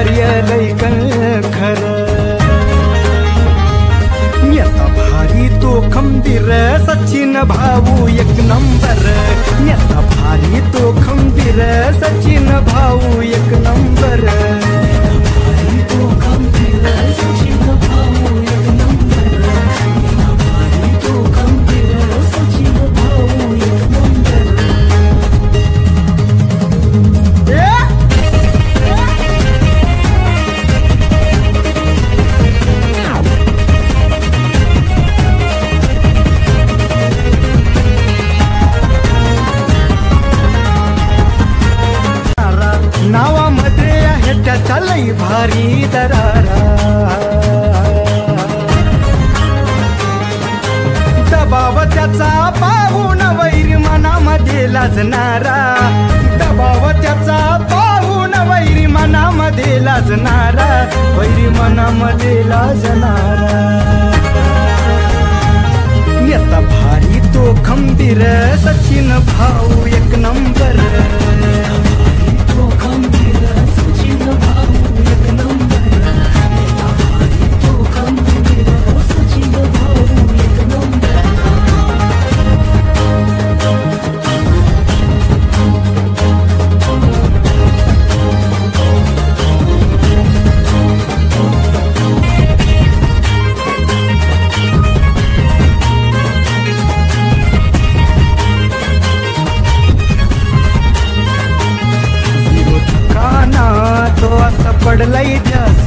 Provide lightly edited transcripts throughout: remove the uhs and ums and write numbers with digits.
कार्य लय खर नेता भारी तो खंबीर सचिन भाऊ एक नंबर नेता भारी तो खंबीर सचिन भाऊ एक नंबर भारी तो खंबीर सचिन भाऊ एक नंबर भारी तो खंबीर सचिन भाऊ एक नंबर नावामध्ये आहे त्याचा लई भारी दरारा दबाव त्याचा पाहून वैर मनामध्ये लाजणारा दबाव त्याचा पाहून वैर मनामध्ये लाजणारा वैर मनामध्ये लाजणारा नेता भारी तो खंबीर सचिन भाऊ एक नंबर तो खंबीर सचिन भाऊ एक नंबर तो खंबीर सचिन भाऊ एक नंबर तो आता पडलाय ध्यास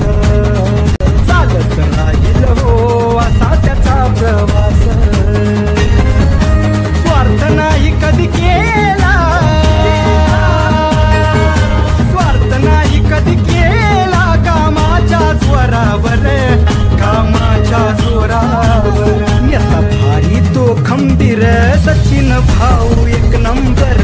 चालत राहील हो असा त्याचा प्रवास स्वार्थ नाही कधी केला स्वार्थ नाही कधी केला कामाच्या जोरावर कामाच्या जोरावर नेता भारी तो खंबीर सचिन भाऊ एक नंबर